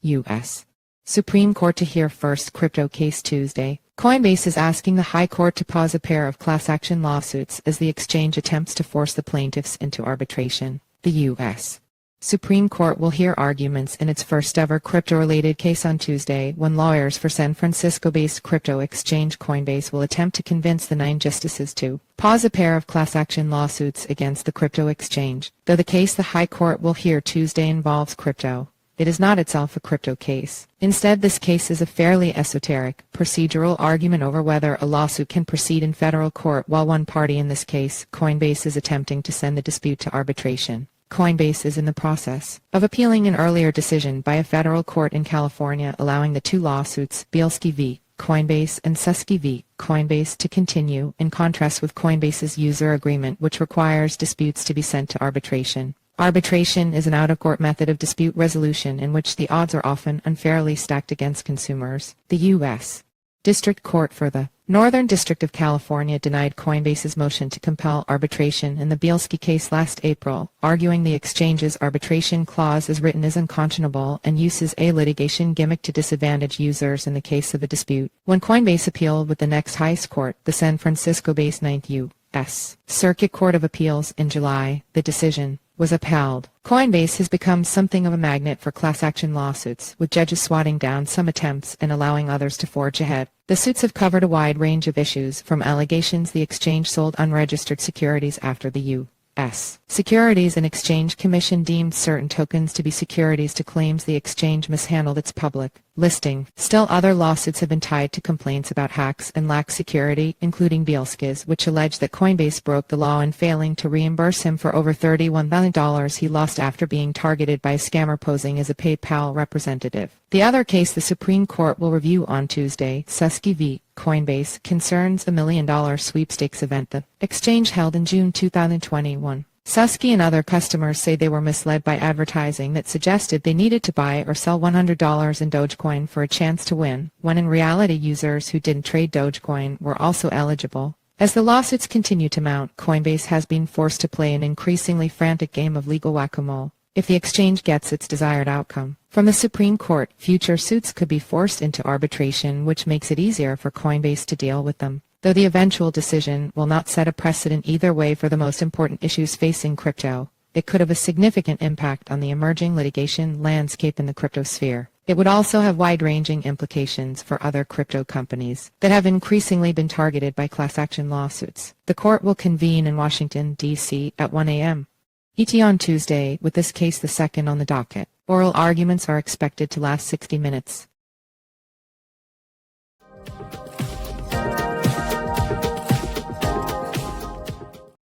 U.S. Supreme Court to hear first crypto case Tuesday. Coinbase is asking the High Court to pause a pair of class action lawsuits as the exchange attempts to force the plaintiffs into arbitration. The U.S. Supreme Court will hear arguments in its first-ever crypto-related case on Tuesday when lawyers for San Francisco-based crypto exchange Coinbase will attempt to convince the 9 justices to pause a pair of class action lawsuits against the crypto exchange. Though the case the High Court will hear Tuesday involves crypto, it is not itself a crypto case. Instead, this case is a fairly esoteric, procedural argument over whether a lawsuit can proceed in federal court while one party in this case, Coinbase, is attempting to send the dispute to arbitration. Coinbase is in the process of appealing an earlier decision by a federal court in California allowing the 2 lawsuits, Bielski v. Coinbase and Susky v. Coinbase, to continue, in contrast with Coinbase's user agreement, which requires disputes to be sent to arbitration. Arbitration is an out-of-court method of dispute resolution in which the odds are often unfairly stacked against consumers. The U.S. District Court for the Northern District of California denied Coinbase's motion to compel arbitration in the Bielski case last April, arguing the exchange's arbitration clause as written is unconscionable and uses a litigation gimmick to disadvantage users in the case of a dispute. When Coinbase appealed with the next highest court, the San Francisco-based 9th U.S. Circuit Court of Appeals in July, the decision was upheld. Coinbase has become something of a magnet for class action lawsuits, with judges swatting down some attempts and allowing others to forge ahead. The suits have covered a wide range of issues, from allegations the exchange sold unregistered securities after the U.S. Securities and Exchange Commission deemed certain tokens to be securities to claims the exchange mishandled its public listing. Still, other lawsuits have been tied to complaints about hacks and lax security, including Bielski's, which alleged that Coinbase broke the law in failing to reimburse him for over $31,000 he lost after being targeted by a scammer posing as a PayPal representative. The other case the Supreme Court will review on Tuesday, Susky v. Coinbase, concerns a $1 million sweepstakes event the exchange held in June 2021. Susky and other customers say they were misled by advertising that suggested they needed to buy or sell $100 in Dogecoin for a chance to win, when in reality users who didn't trade Dogecoin were also eligible. As the lawsuits continue to mount, Coinbase has been forced to play an increasingly frantic game of legal whack-a-mole if the exchange gets its desired outcome. From the Supreme Court, future suits could be forced into arbitration, which makes it easier for Coinbase to deal with them. Though the eventual decision will not set a precedent either way for the most important issues facing crypto, it could have a significant impact on the emerging litigation landscape in the crypto sphere. It would also have wide-ranging implications for other crypto companies that have increasingly been targeted by class action lawsuits. The court will convene in Washington, D.C. at 1 a.m. ET on Tuesday, with this case the second on the docket. Oral arguments are expected to last 60 minutes.